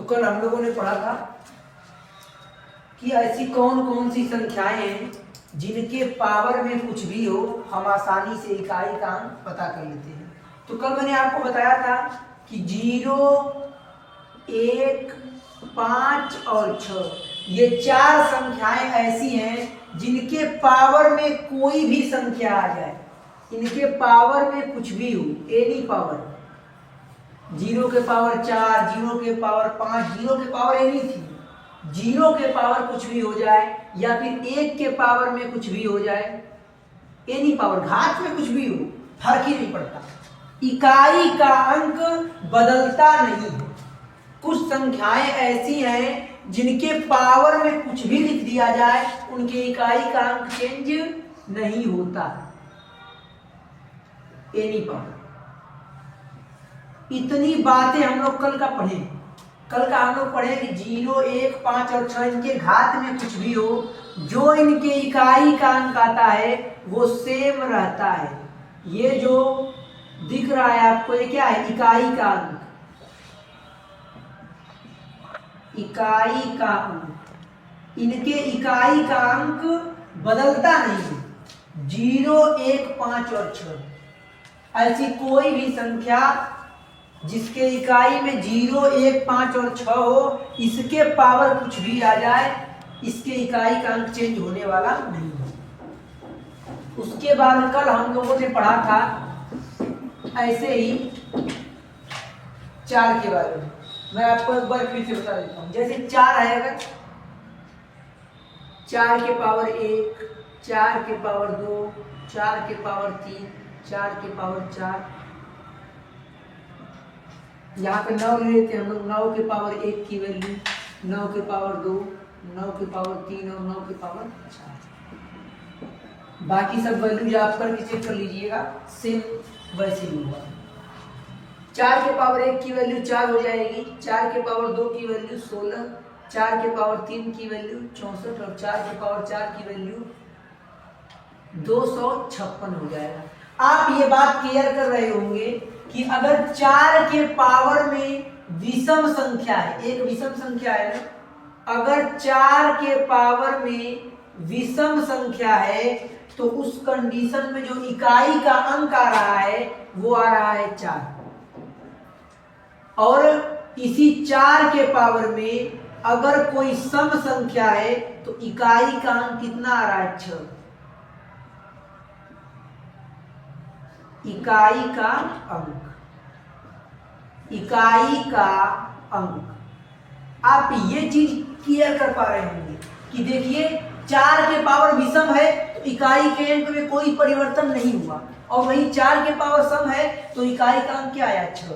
तो कल हम लोगों ने पढ़ा था कि ऐसी कौन कौन सी संख्याएं हैं जिनके पावर में कुछ भी हो हम आसानी से इकाई का अंक पता कर लेते हैं। तो कल मैंने आपको बताया था कि 0, 1, 5 और 6 ये चार संख्याएं ऐसी हैं जिनके पावर में कोई भी संख्या आ जाए, इनके पावर में कुछ भी हो, एनी पावर, 0 के पावर 4, 0 के पावर 5, 0 के पावर एनी थी, 0 के पावर कुछ भी हो जाए या फिर 1 के पावर में कुछ भी हो जाए, एनी पावर, घात में कुछ भी हो, फर्क ही नहीं पड़ता, इकाई का अंक बदलता नहीं है। कुछ संख्याएं ऐसी हैं जिनके पावर में कुछ भी लिख दिया जाए उनके इकाई का अंक चेंज नहीं होता, एनी पावर। इतनी बातें हम लोग कल का पढ़े। कल का हम लोग पढ़े कि 0, 1, 5 और 6 इनके घात में कुछ भी हो, जो इनके इकाई का अंक आता है वो सेम रहता है। ये जो दिख रहा है आपको, ये क्या है? इकाई का अंक, इकाई का अंक। इनके इकाई का अंक बदलता नहीं है। 0, 1, 5 और 6 ऐसी कोई भी संख्या जिसके इकाई में 0, 1, 5 और 6 हो, इसके पावर कुछ भी आ जाए, इसके इकाई का अंक चेंज होने वाला नहीं है। उसके बाद कल हम लोगों ने पढ़ा था ऐसे ही 4 के बारे में। मैं आपको एक बार फिर से बता देता हूँ। जैसे 4 है, अगर 4 के पावर 1, 4 के पावर 2, 4 के पावर 3, 4 के पावर 4, यहाँ पे 9 ले लेते हैं हम लोग। 9 के पावर 1 की वैल्यू, 9 के पावर 2, 9 के पावर 3 और 9 के पावर 4। बाकी सब वैल्यू आप करके चेक कर लीजिएगा, सेम वैसे ही होगा। 4 के पावर 1 की वैल्यू 4 हो जाएगी, 4 के पावर 2 की वैल्यू 16, 4 के पावर 3 की वैल्यू 64 और 4 के पावर 4 की वैल्यू 256 हो जाएगा। आप ये बात क्लियर कर रहे होंगे कि अगर 4 के पावर में विषम संख्या है, एक विषम संख्या है ना, अगर 4 के पावर में विषम संख्या है तो उस कंडीशन में जो इकाई का अंक आ रहा है वो आ रहा है 4। और इसी 4 के पावर में अगर कोई सम संख्या है तो इकाई का अंक कितना आ रहा है? 6। इकाई का अंक, इकाई का अंक। आप ये चीज क्लियर कर पा रहे होंगे कि देखिए 4 के पावर विषम है तो इकाई के अंक में कोई परिवर्तन नहीं हुआ, और वही 4 के पावर सम है तो इकाई का अंक क्या आया? 6।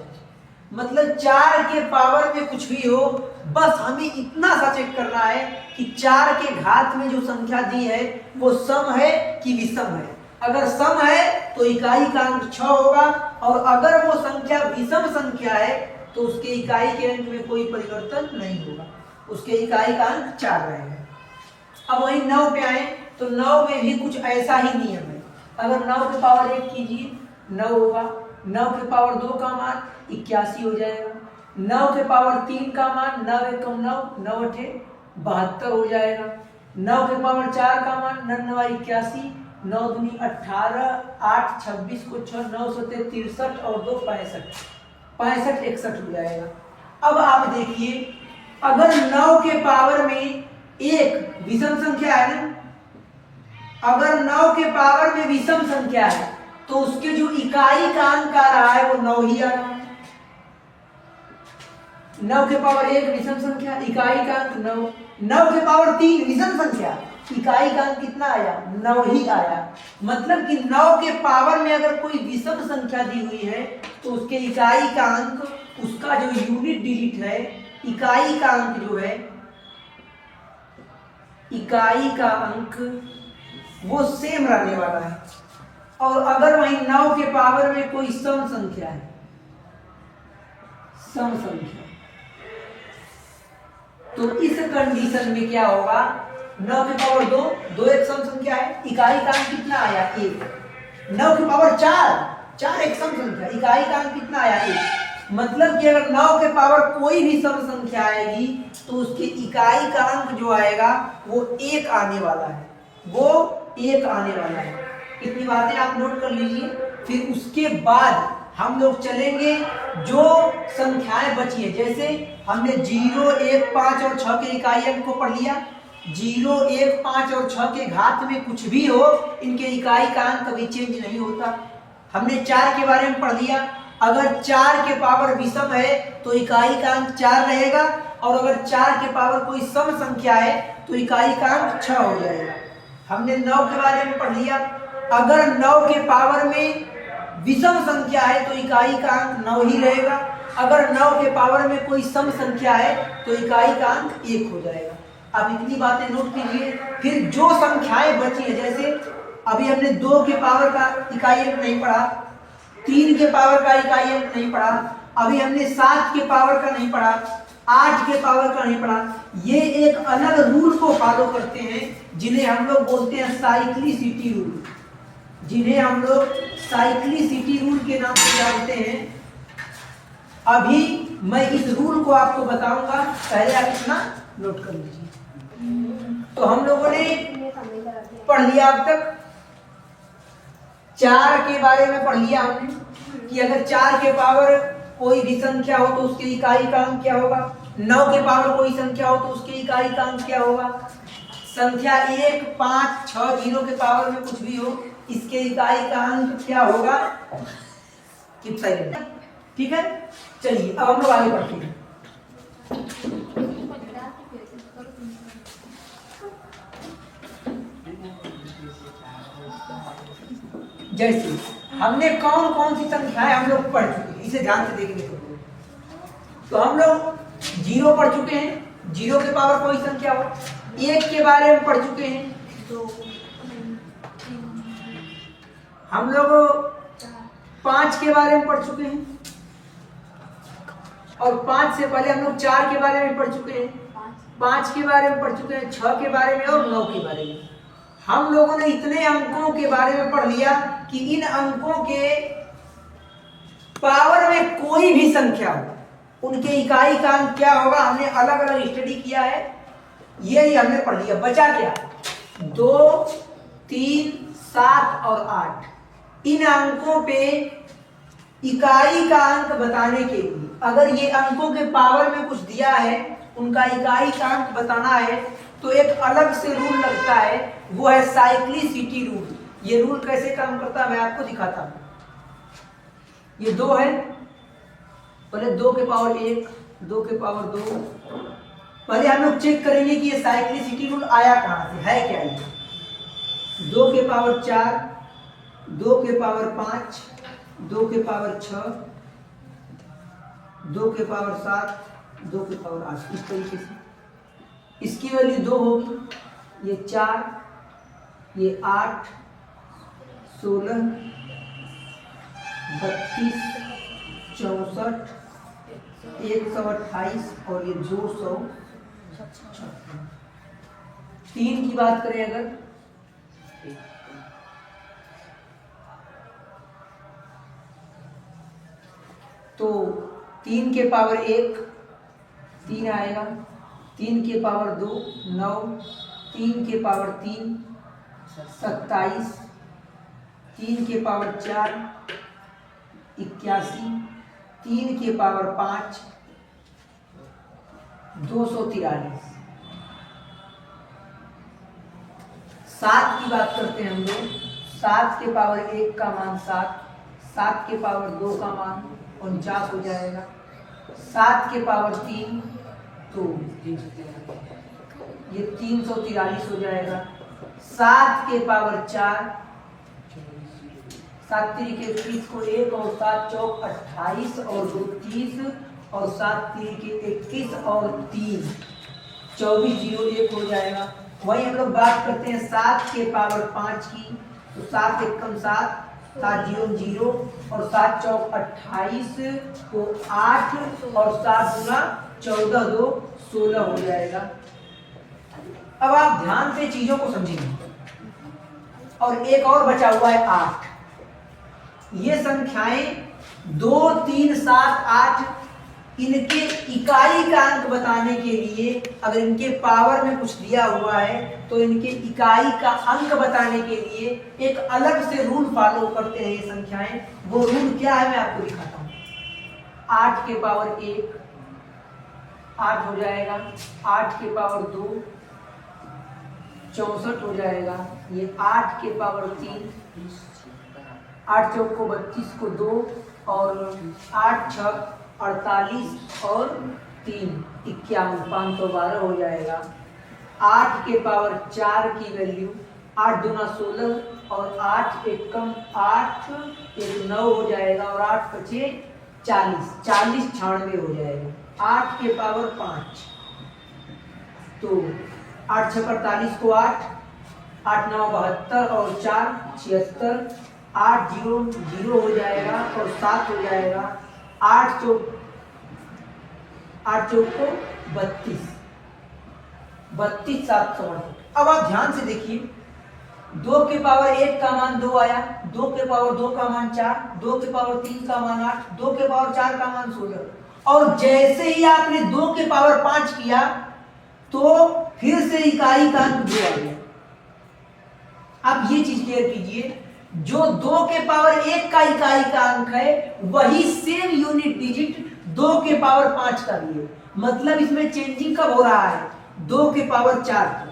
मतलब 4 के पावर में कुछ भी हो, बस हमें इतना सा चेक करना है कि 4 के घात में जो संख्या दी है वो सम है कि विषम है। अगर सम है तो इकाई का अंक 6 होगा, और अगर वो संख्या विषम संख्या है तो उसके इकाई के अंक में कोई परिवर्तन नहीं होगा, उसके इकाई का अंक 4 रहेगा। अब वही 9 पे आए तो 9 में भी कुछ ऐसा ही नियम है। अगर 9 के पावर 1 कीजिए 9 होगा, 9 के पावर 2 का मान 81 हो जाएगा, 9 के पावर 3 का मान 9 एकम 9, 9 अठे 72 हो जाएगा, 9 के पावर 4 का मान 9 9 81, 9 दूनी 18, 8 26 को 6 9 सत्ते 63 और 2 65, 65 61 हो जाएगा। अब आप देखिए अगर 9 के पावर में एक विषम संख्या है ना, अगर 9 के पावर में विषम संख्या है तो उसके जो इकाई का अंक आ रहा है वो 9 ही आ रहा है। 9 के पावर 1 विषम संख्या, इकाई का अंक 9, 9 के पावर 3 विषम संख्या, इकाई का अंक कितना आया? 9 ही आया। मतलब कि 9 के पावर में अगर कोई विषम संख्या दी हुई है तो उसके इकाई का अंक, उसका जो यूनिट डिजिट है, इकाई का अंक जो है, इकाई का अंक वो सेम रहने वाला है। और अगर वही 9 के पावर में कोई सम संख्या है, सम संख्या, तो इस कंडीशन में क्या होगा? 9 के पावर 2, 2 एक सम संख्या है, इकाई का अंक कितना आया? 1। 9 के पावर 4, 4 एक सम संख्या, इकाई का अंक कितना आया? 1। मतलब कि अगर 9 के पावर कोई भी सम संख्या आएगी तो उसके इकाई का अंक जो आएगा वो 1 आने वाला है, वो 1 आने वाला है। इतनी बातें आप नोट कर लीजिए। फिर उसके बाद हम लोग चलेंगे जो संख्याएं बची है, जैसे हमने 0, 1, 5 और 6 के इकाई अंक को पढ़ लिया। 0, 1, 5 और 6 के घात में कुछ भी हो, इनके इकाई का अंक कभी चेंज नहीं होता। हमने 4 के बारे में पढ़ लिया, अगर 4 के पावर विषम है तो इकाई का अंक 4 रहेगा, और अगर 4 के पावर कोई सम संख्या है तो इकाई का अंक 6 हो जाएगा। हमने 9 के बारे में पढ़ लिया, अगर 9 के पावर में विषम संख्या है तो इकाई का अंक 9 ही रहेगा, अगर 9 के पावर में कोई सम संख्या है तो इकाई का अंक 1 हो जाएगा। अब इतनी बातें नोट कीजिए। फिर जो संख्याएं बची है, जैसे अभी हमने 2 के पावर का इकाई अंक नहीं पढ़ा, 3 के पावर का इकाई अंक नहीं पढ़ा, अभी हमने 7 के पावर का नहीं पढ़ा, 8 के पावर का नहीं पढ़ा। ये एक अलग रूल को फॉलो करते हैं जिन्हें हम लोग बोलते हैं साइक्लिसिटी रूल, जिन्हें हम लोग साइक्लिसिटी रूल के नाम से जानते हैं। अभी मैं इस रूल को आपको बताऊंगा, पहले आप इतना नोट कर लीजिए। तो हम लोगों ने पढ़ लिया अब तक, 4 के बारे में पढ़ लिया हमने कि अगर 4 के पावर कोई भी संख्या हो तो उसके इकाई का अंक क्या होगा, 9 के पावर कोई संख्या हो तो उसके इकाई का अंक क्या होगा, संख्या 1, 5, 6, 0 के पावर में कुछ भी हो, इसके इकाई का अंक क्या होगा, कितना। ठीक है, चलिए अब हम लोग आगे बढ़ते हैं। जैसे हमने कौन कौन सी संख्याएं हम लोग पढ़ चुके हैं, इसे ध्यान से देखने को। तो हम लोग 0 पढ़ चुके हैं, 0 के पावर कोई संख्या हो। 1 के बारे में पढ़ चुके हैं, हम लोग 5 के बारे में पढ़ चुके हैं, और 5 से पहले हम लोग 4 के बारे में पढ़ चुके हैं, 5 के बारे में पढ़ चुके हैं, 6 के बारे में और 9 के बारे में। हम लोगों ने इतने अंकों के बारे में पढ़ लिया कि इन अंकों के पावर में कोई भी संख्या हो, उनके इकाई का अंक क्या होगा, हमने अलग अलग स्टडी किया है, ये हमने पढ़ लिया। बचा क्या, 2, 3, 7 और 8। इन अंकों पे इकाई का अंक बताने के लिए, अगर ये अंकों के पावर में कुछ दिया है, उनका इकाई का अंक बताना है, तो एक अलग से रूल लगता है, वो है साइक्लिसिटी रूल। ये रूल कैसे काम करता है मैं आपको दिखाता हूं। ये 2 है, पहले 2 के पावर 1, 2 के पावर 2। पहले हम लोग चेक करेंगे कि ये साइक्लिसिटी रूल आया कहां से, है क्या ये। 2 के पावर 4, 2 के पावर 5, 2 के पावर 6, 2 के पावर 7, 2 के पावर 8, इस तरीके से इसकी वैल्यू 2 होगी। ये 4, ये 8, 16, 32, 64, 128 और ये 256। 3 की बात करें अगर, तो 3 के पावर 1 3 आएगा, 3 के पावर 2 9, 3 के पावर 3 27, 3 के पावर 4 81, 3 के पावर 5 243। 7 की बात करते हैं हम लोग। 7 के पावर 1 का मान 7, 7 के पावर 2 का मान 49 हो जाएगा, 7 के पावर 3 तो ये 343 हो जाएगा, 7 के पावर 4 7 तरीके 30 को 1 और 7 चौक 28 और 2 30 और 7 तरीके 21 और 3 24 0 1 हो जाएगा। वही हम लोग बात करते हैं 7 के पावर 5 की, तो 7 एकम 7, 7 0 0 और 7 चौक 28 को 8 और 7 गुना 14 2 16 हो जाएगा। अब आप ध्यान से चीजों को समझेंगे। और एक और बचा हुआ है 8। ये संख्याएं 2, 3, 7, 8 इनके इकाई का अंक बताने के लिए अगर इनके पावर में कुछ दिया हुआ है तो इनके इकाई का अंक बताने के लिए एक अलग से रूल फॉलो करते हैं ये संख्याएं। वो रूल क्या है मैं आपको दिखाता हूँ। 8 के पावर 1 8 हो जाएगा, 8 के पावर 2 64 हो जाएगा, ये 8 के पावर 3 8 चौक को 32 को 2 और 8 छक 48 और 3 51 512 हो जाएगा। 8 के पावर 4 की वैल्यू 8 दूना 16 और 8 एकम 8 एक 9 हो जाएगा और 8 पचे 40 40 96 हो जाएगा। 8 के पावर 5 तो 8 छक 48 को 8 8 9 72 और 4 76 8 0 0 हो जाएगा और 7 हो जाएगा। 8 चौक को 32 32 7 67। अब आप ध्यान से देखिए 2 के पावर 1 का मान 2 आया, 2 के पावर 2 का मान 4, 2 के पावर 3 का मान 8, 2 के पावर 4 का मान 16 और जैसे ही आपने 2 के पावर 5 किया तो फिर से इकाई का अंक 2 आ गया। आप ये चीज क्लियर कीजिए, जो 2 के पावर 1 का इकाई का अंक है वही सेम यूनिट डिजिट 2 के पावर 5 का भी है। मतलब इसमें चेंजिंग कब हो रहा है? 2 के पावर 4 का।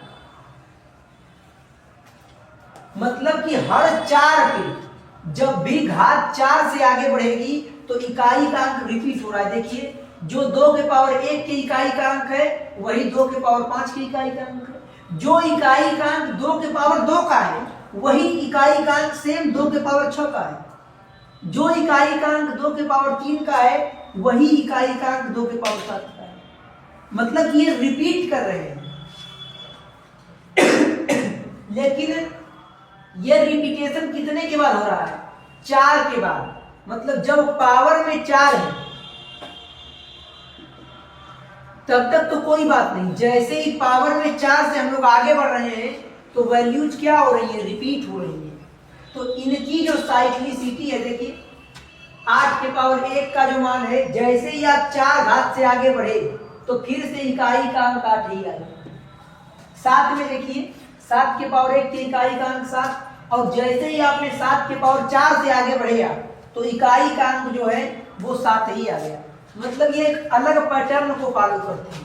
मतलब कि हर 4 पे जब भी घात 4 से आगे बढ़ेगी तो इकाई का अंक रिपीट हो रहा है। देखिए जो 2 के पावर 1 के इकाई का अंक है वही 2 के पावर 5 की इकाई का अंक है। जो इकाई का अंक 2 के पावर 2 का है वही इकाई का अंक सेम 2 के पावर 6 का है। जो इकाई का अंक 2 के पावर 3 का है वही इकाई का अंक 2 के पावर 7 का है। मतलब कि ये रिपीट कर रहे हैं। लेकिन ये रिपीटेशन कितने के बाद हो रहा है? 4 के बाद। मतलब जब पावर में 4 है तब तक तो कोई बात नहीं, जैसे ही पावर में 4 से हम लोग आगे बढ़ रहे हैं तो वैल्यूज क्या हो रही है? रिपीट हो रही है। तो इनकी जो साइक्लिसिटी है देखिए 8 के पावर 1 का जो मान है जैसे ही आप 4 घात से आगे बढ़े तो फिर से इकाई का अंक 8 ही आएगा। 7 में देखिए 7 के पावर 1 की इकाई का अंक 7 और जैसे ही आपने 7 के पावर 4 से आगे बढ़े तो इकाई का अंक जो है वो 7 ही आ गया। मतलब ये एक अलग पैटर्न को फॉलो करते हैं।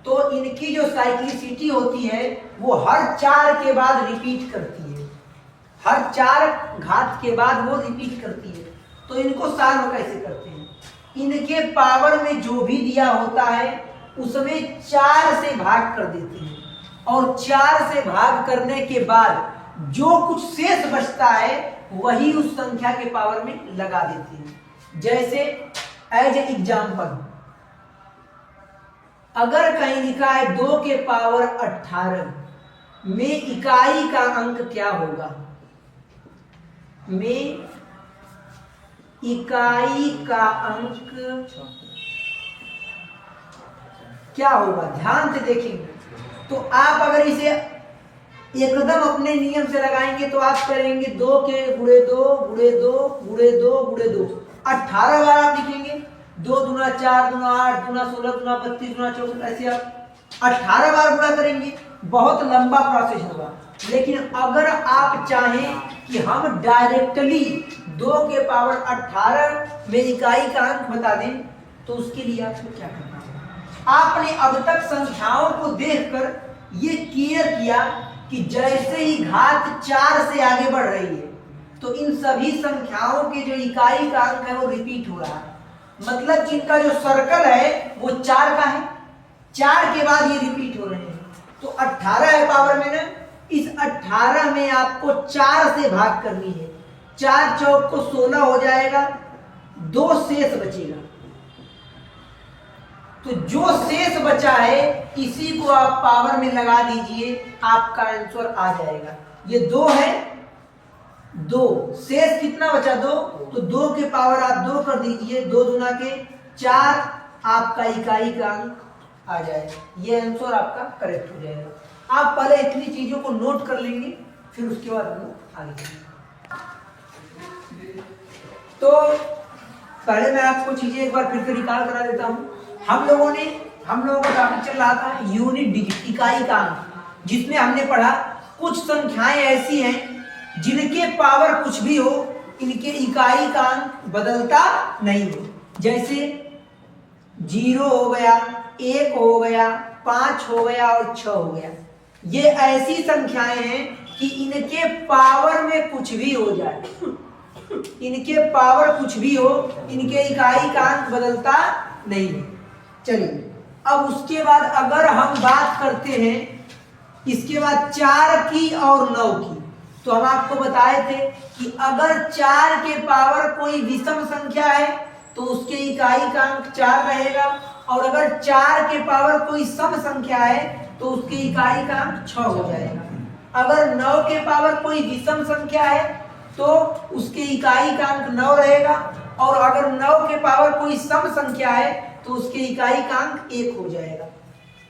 तो इनकी जो साइक्लिसिटी होती है वो हर 4 के बाद रिपीट करती है। हर 4 घात के बाद वो रिपीट करती है। तो इनको सॉल्व कैसे करते हैं? इनके पावर में जो भी दिया होता है उसमें 4 से भाग कर देते हैं और 4 से भाग करने के बाद जो कुछ शेष बचता है वही उस संख्या के पावर में लगा देते हैं। जैसे एज एग्जाम्पल अगर कहीं लिखा है 2 के पावर 18 में इकाई का अंक क्या होगा? में इकाई का अंक क्या होगा? ध्यान से देखेंगे तो आप अगर इसे एकदम अपने नियम से लगाएंगे तो आप करेंगे 2 के गुणे 2 गुणे 2 गुणे 2 गुणे 2 18 बार आप लिखेंगे। 2 दूना 4 दूना 8 दूना 16 दूना 32 दूना 64 ऐसे आप 18 बार गुणा करेंगे। बहुत लंबा प्रोसेस होगा। लेकिन अगर आप चाहें कि हम डायरेक्टली 2 के पावर 18 में इकाई का अंक बता दें तो उसके लिए आपको क्या करना है? आपने अब तक संख्याओं को देखकर ये क्लियर किया कि जैसे ही घात 4 से आगे बढ़ रही है तो इन सभी संख्याओं के जो इकाई का अंक है वो रिपीट हो रहा है। मतलब कि इनका जो सर्कल है वो 4 का है, 4 के बाद ये रिपीट हो रहे हैं। तो 18 है पावर में ना, इस 18 में आपको 4 से भाग करनी है। 4 चौक को 16 हो जाएगा, 2 शेष बचेगा। तो जो शेष बचा है इसी को आप पावर में लगा दीजिए, आपका आंसर आ जाएगा। ये 2 है, 2 शेष कितना बचा? 2। तो 2 के पावर आप 2 कर दीजिए, 2 दूना के 4, आपका इकाई का अंक आ जाएगा। ये आंसर आपका करेक्ट हो जाएगा। आप पहले इतनी चीजों को नोट कर लेंगे फिर उसके बाद हम आगे। तो पहले मैं आपको चीजें एक बार फिर से रिकॉल करा देता हूँ। हम लोगों का टॉपिक चल रहा था यूनिट डिजिट, इकाई का अंक, जिसमें हमने पढ़ा कुछ संख्याएं ऐसी हैं जिनके पावर कुछ भी हो, इनके इकाई का अंक बदलता नहीं हो। जैसे 0 हो गया, 1 हो गया, 5 हो गया और 6 हो गया। ये ऐसी संख्याएं हैं कि इनके पावर में कुछ भी हो जाए, इनके पावर कुछ भी हो, इनके इकाई का अंक बदलता नहीं है। चलिए अब उसके बाद अगर हम बात करते हैं इसके बाद 4 की और 9 की, तो हम आपको बताए थे कि अगर 4 के पावर कोई विषम संख्या है तो उसके इकाई का अंक 4 रहेगा, और अगर 4 के पावर कोई सम संख्या है तो उसके इकाई का अंक 6 हो जाएगा। अगर 9 के पावर कोई विषम संख्या है तो उसके इकाई का अंक 9 रहेगा, और अगर 9 के पावर कोई सम संख्या है तो उसके इकाई का अंक 1 हो जाएगा।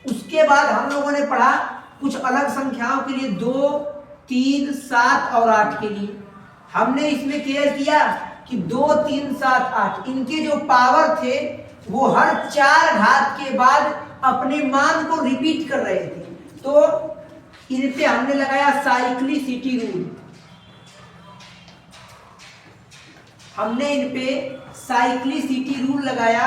उसके बाद हम लोगों ने पढ़ा कुछ अलग संख्याओं के लिए 2, 3, 7 और 8 के लिए। हमने इसमें क्लियर किया कि 2, 3, 7, 8 इनके जो पावर थे वो हर 4 घात के बाद अपने मान को रिपीट कर रहे थे। तो इन पे हमने लगाया साइक्लिसिटी रूल। हमने इन पे साइक्लिसिटी रूल लगाया,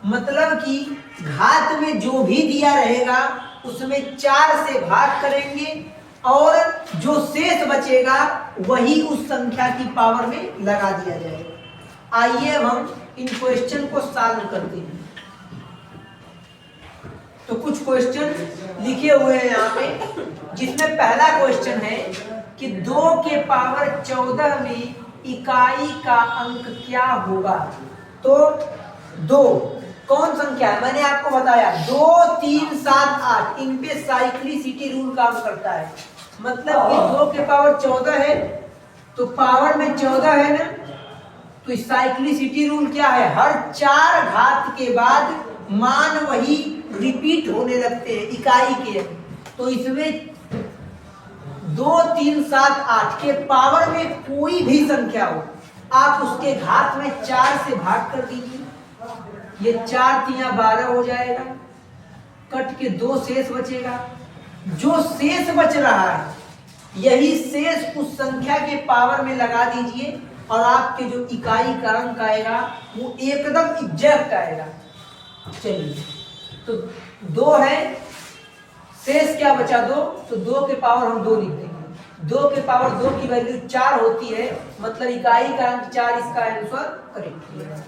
मतलब कि घात में जो भी दिया रहेगा उसमें 4 से भाग करेंगे और जो शेष बचेगा वही उस संख्या की पावर में लगा दिया जाएगा। आइए हम इन क्वेश्चन को सॉल्व करते हैं। तो कुछ क्वेश्चन लिखे हुए हैं यहाँ पे, जिसमें पहला क्वेश्चन है कि 2 के पावर 14 में इकाई का अंक क्या होगा। तो 2 कौन संख्या है, मैंने आपको बताया 2, 3, 7, 8 इन पे साइक्लिसिटी रूल काम करता है। मतलब कि 2 के पावर 14 है तो पावर में 14 है ना, तो साइक्लिसिटी रूल क्या है, हर 4 घात के बाद मान वही रिपीट होने लगते हैं इकाई के। तो इसमें 2, 3, 7, 8 के पावर में कोई भी संख्या हो, आप उसके घात में 4 से भाग कर दीजिए। ये 4 तिया 12 हो जाएगा, कट के 2 शेष बचेगा। जो शेष बच रहा है यही शेष उस संख्या के पावर में लगा दीजिए और आपके जो इकाई का अंक आएगा वो एकदम एग्जैक्ट आएगा। चलिए तो 2 है, शेष क्या बचा 2, तो 2 के पावर हम 2 लिख देंगे। 2 के पावर 2 की वैल्यू 4 होती है, मतलब इकाई का अंक 4, इसका आंसर करेक्ट है।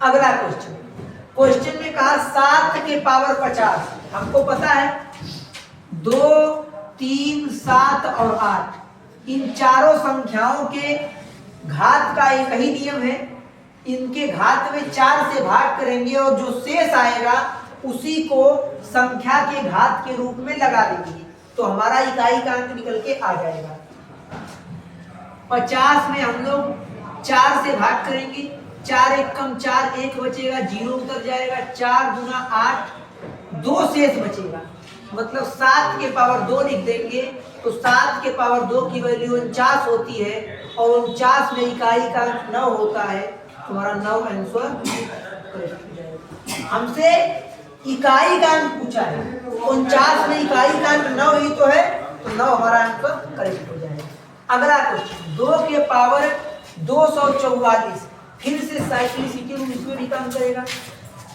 अगला क्वेश्चन में कहा 7 के पावर 50। हमको पता है 2, 3, 7 और 8 इन चारों संख्याओं के घात का एक ही नियम है, इनके घात में 4 से भाग करेंगे और जो शेष आएगा उसी को संख्या के घात के रूप में लगा देंगे, तो हमारा इकाई का अंक निकल के आ जाएगा। 50 में हम लोग 4 से भाग करेंगे, 4 एक कम 4, 1 बचेगा, 0 उतर जाएगा, 4 गुना 8, 2 शेष बचेगा, मतलब 7 के पावर 2 लिख देंगे। तो 7 के पावर 2 की वैल्यू 49 होती है और 49 में इकाई का अंक 9 होता है, तुम्हारा 9 आंसर। हमसे इकाई का अंक पूछा है, 49 में इकाई का अंक 9 ही तो है, तो 9 हमारा आंसर करेक्ट हो जाएगा। अगला क्वेश्चन 2 के पावर 244, फिर से साइक्लिसिटी रूल इसमें भी काम करेगा।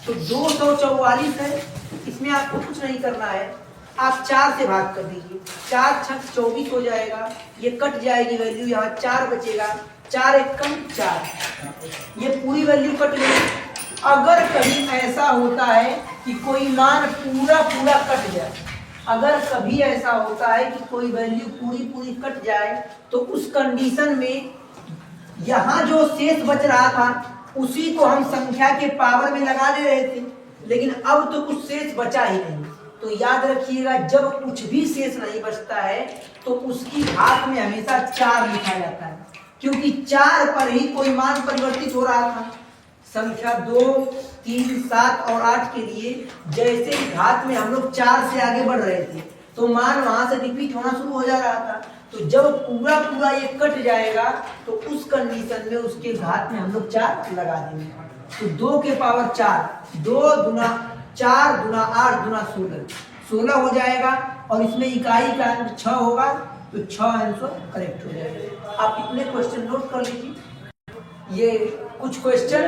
तो 244 है, इसमें आपको कुछ नहीं करना है, आप 4 से भाग कर दीजिए, 4 छक 24 हो जाएगा, ये कट जाएगी वैल्यू, यहाँ 4 बचेगा, 4 एक कम 4, ये पूरी वैल्यू कट गई। अगर कभी ऐसा होता है कि कोई मान पूरा कट जाए, अगर कभी ऐसा होता है कि कोई वैल्यू पूरी कट जाए, तो उस कंडीशन में यहाँ जो शेष बच रहा था उसी को हम संख्या के पावर में लगा दे रहे थे, लेकिन अब तो कुछ शेष बचा ही नहीं। तो याद रखिएगा, जब कुछ भी शेष नहीं बचता है तो उसकी घात में हमेशा 4 लिखा जाता है, क्योंकि 4 पर ही कोई मान परिवर्तित हो रहा था। संख्या 2, 3, 7 और 8 के लिए जैसे ही घात में हम लोग 4 से आगे बढ़ रहे थे तो मान वहां से रिपीट होना शुरू हो जा रहा था। तो जब पूरा ये कट जाएगा तो उस कंडीशन में उसके घात में हम लोग 4 लगा देंगे। तो 2 के पावर 4, 2 दूना 4 दूना 8 दूना 16 हो जाएगा। और इसमें इकाई का अंक 6 होगा, तो 6 आंसर करेक्ट हो जाएगा। आप इतने क्वेश्चन नोट कर लीजिए। ये कुछ क्वेश्चन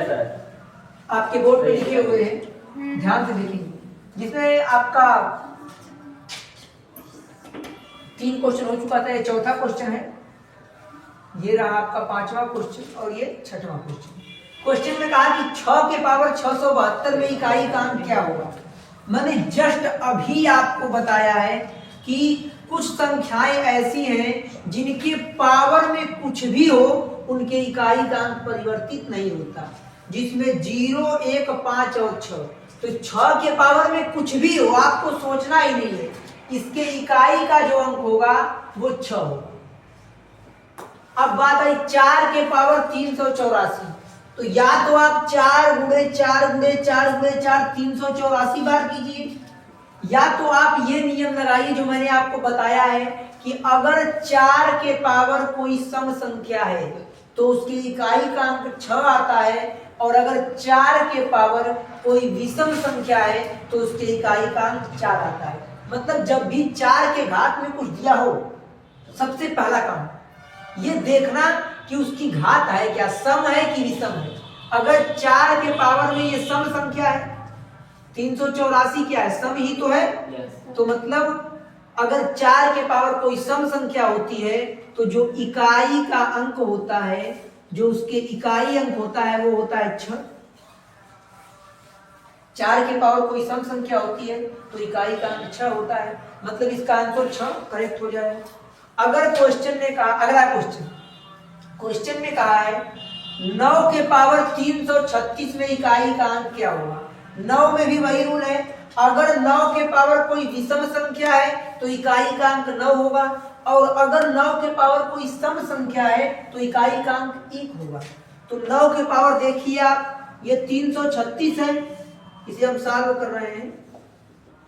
आपके बोर्ड पे लिखे हुए हैं, ध्यान से देखेंगे, जिसमें आपका 3 क्वेश्चन हो चुका था, ये चौथा क्वेश्चन है, ये रहा आपका 5वां क्वेश्चन और ये 6वां क्वेश्चन। क्वेश्चन में कहा कि 6 के पावर 672 में इकाई का अंक क्या होगा। मैंने जस्ट अभी आपको बताया है कि कुछ संख्याएं ऐसी हैं जिनके पावर में कुछ भी हो उनके इकाई का अंक परिवर्तित नहीं होता, जिसमें 0, 1, 5 और 6। तो 6 के पावर में कुछ भी हो, आपको सोचना ही नहीं है, इसके इकाई का जो अंक होगा वो 6 होगा। अब बात आई 4 के पावर 384, तो या तो आप 4 गुणे 4 गुणे 4 गुणे 4 384 बार कीजिए, या तो आप ये नियम लगाइए जो मैंने आपको बताया है कि अगर 4 के पावर कोई सम संख्या है तो उसकी इकाई का अंक 6 आता है, और अगर 4 के पावर कोई विषम संख्या है तो उसके इकाई का अंक 4 आता है। मतलब जब भी 4 के घात में कुछ दिया हो, सबसे पहला काम ये देखना कि उसकी घात है क्या, सम है कि विषम है। अगर 4 के पावर में ये सम संख्या है, 384 क्या है, सम ही तो है। तो मतलब अगर 4 के पावर कोई सम संख्या होती है तो जो इकाई का अंक होता है, जो उसके इकाई अंक होता है वो होता है 6। 4 के पावर कोई सम संख्या होती है तो इकाई का अंक 6 होता है, मतलब इसका आंसर 6 करेक्ट हो जाएगा। अगर क्वेश्चन ने कहा, अगला क्वेश्चन में कहा है 9 के पावर 336 में इकाई का अंक क्या होगा। 9 में भी वही रूल है, अगर 9 के पावर कोई विषम संख्या है तो इकाई का अंक 9 होगा, और अगर 9 के पावर कोई सम संख्या है तो इकाई का अंक 1 होगा। तो 9 के पावर देखिए आप, ये 336 है, इसे हम सॉल्व कर रहे हैं।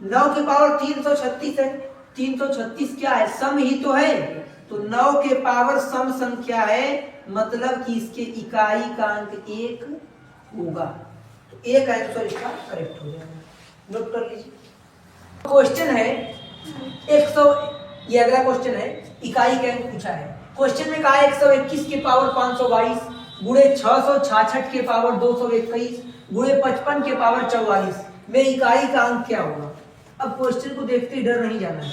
9 के पावर 336 है, 336 क्या है, सम ही तो है। तो 9 के पावर सम संख्या है, मतलब कि इसके इकाई का अंक 1 होगा। तो एक आंसर इसका करेक्ट हो जाएगा, नोट कर लीजिए। क्वेश्चन है 100, ये अगला क्वेश्चन है, इकाई का अंक पूछा है। क्वेश्चन में कहा 121 के पावर 522 गुणे 666 के पावर 221 गुणे 55 के पावर 44 में इकाई का अंक क्या होगा। अब क्वेश्चन को देखते ही डर नहीं जाना है,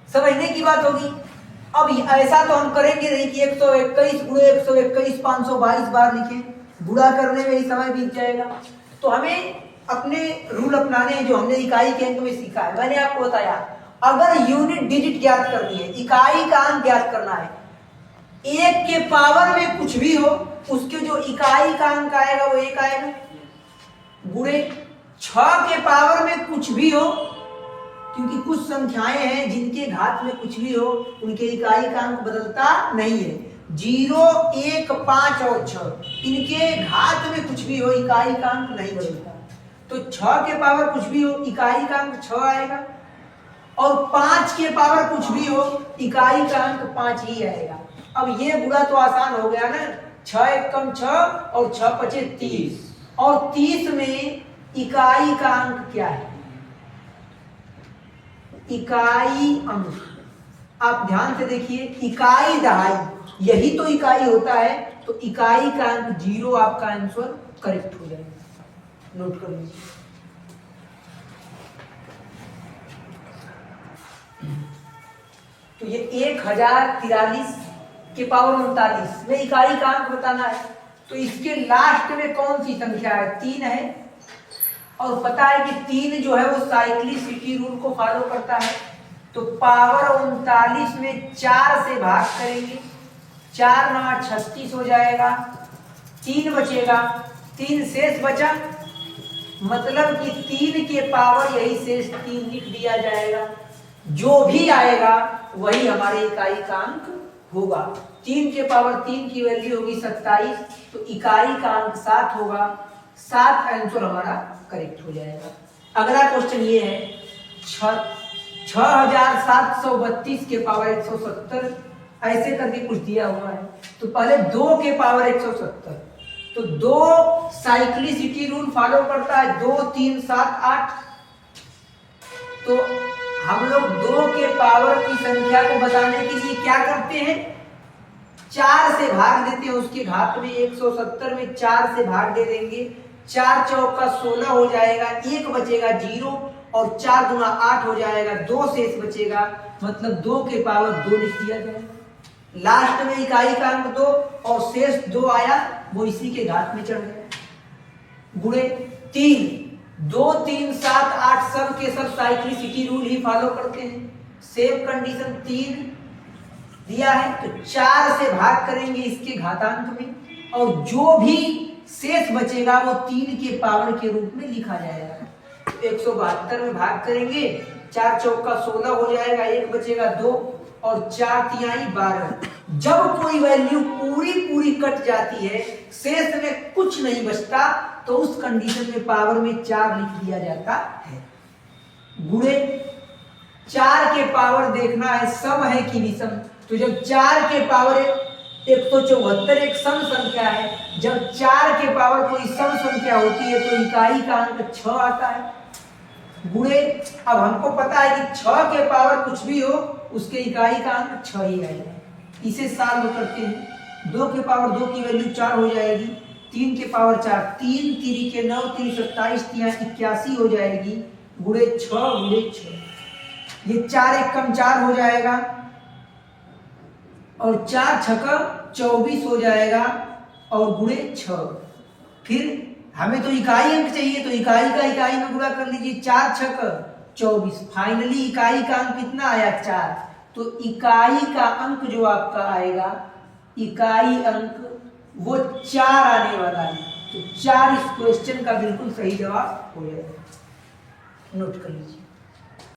समझने की बात होगी। अब ऐसा तो हम करेंगे नहीं कि 121 गुणे 121 522 बार लिखें, गुणा करने में ही समय बीत जाएगा। तो हमें अपने रूल अपनाने हैं जो हमने इकाई के अंक में सीखा है। मैंने आपको बताया अगर यूनिट डिजिट ज्ञात करनी है, इकाई का अंक ज्ञात करना है, 1 के पावर में कुछ भी हो उसके जो इकाई का अंक आएगा वो 1 आएगा, गुणे 6 के पावर में कुछ भी हो, क्योंकि कुछ संख्याएं हैं जिनके घात में कुछ भी हो उनके इकाई का अंक बदलता नहीं है। 0, 1, 5 और 6 इनके घात में कुछ भी हो इकाई का अंक नहीं बदलता। तो 6 के पावर कुछ भी हो इकाई का अंक 6 आएगा, और 5 के पावर कुछ भी हो इकाई का अंक 5 ही आएगा। अब ये गुणा तो आसान हो गया ना, 6 1 कम 6 और 6 5 30, और 30 में इकाई का अंक क्या है, इकाई अंक। आप ध्यान से देखिए, इकाई दहाई यही तो इकाई होता है, तो इकाई का अंक 0 आपका आंसर करेक्ट हो जाएगा, नोट कर लीजिए। तो ये 1043 के पावर 39 में इकाई का अंक बताना है। तो इसके लास्ट में कौन सी संख्या है, 3 है, और पता है कि 3 जो है वो साइक्लिसिटी रूल को फॉलो करता है। तो पावर 39 में 4 से भाग करेंगे, 4 9 36 हो जाएगा, 3 बचेगा, 3 शेष बचा, मतलब कि 3 के पावर यही शेष 3 लिख दिया जाएगा। जो भी आएगा वही हमारे इकाई का अंक होगा। 3 के पावर 3 की वैल्यू होगी 27, तो इकाई का अंक 7 होगा, 7 आंसर हमारा करेक्ट हो जाएगा। अगला क्वेश्चन ये है 6732 के पावर 170, ऐसे करके कुछ दिया हुआ है। तो पहले 2 के पावर 170, तो तो 2 साइक्लिसिटी रूल फॉलो करता है, 2 3 7 8। तो हम लोग 2 के पावर की संख्या को बताने के लिए क्या करते हैं, 4 से भाग देते हैं, उसके घात में 170 में 4 से भाग दे देंगे, 4 चौका 16 हो जाएगा, 1 बचेगा 0 और 4 गुना 8 हो जाएगा, 2 शेष बचेगा, मतलब 2 के पावर 2 लिख दिया जाएगा। लास्ट में इकाई का अंक 2 और शेष 2 आया, वो इसी के घात में चढ़ गया। गुणे 3, 2 3 7 8 सब के सब साइक्लिसिटी रूल ही फॉलो करते हैं। सेम कंडीशन 3 दिया है तो 4 से भाग करेंगे इसके घातांक में और जो भी शेष बचेगा वो 3 के पावर के रूप में लिखा जाएगा। 172 में भाग करेंगे, 4 चौका 16 हो जाएगा, 1 बचेगा 2 और 4 तिहाई 12। जब कोई वैल्यू पूरी कट जाती है, शेष में कुछ नहीं बचता, तो उस कंडीशन में पावर में 4 लिख दिया जाता है। गुणे 4 के पावर देखना है सम है कि विषम, तो जब 4 के पावर 174 एक सम संख्या है, जब 4 के पावर कोई सम संख्या होती है तो इकाई का अंक 6 आता है। गुणे अब हमको पता है कि 6 के पावर कुछ भी हो उसके इकाई का अंक 6 ही आएगा, इसे सॉल्व करते हैं। 2 के पावर 2 की वैल्यू 4 हो जाएगी, 3 के पावर 4, 3 3 के 9 3 27 81 हो जाएगी, गुणे 6 ये 4 एक कम 4 हो जाएगा और 4 छक्का 24 हो जाएगा और गुणे 6। फिर हमें तो इकाई अंक चाहिए तो इकाई का इकाई में गुणा कर लीजिए, 4 छक्का 24, फाइनली इकाई का अंक कितना आया 4। तो इकाई का अंक जो आपका आएगा, इकाई अंक वो 4 आने वाला है, तो 4 इस क्वेश्चन का बिल्कुल सही जवाब हो जाएगा। नोट कर लीजिए।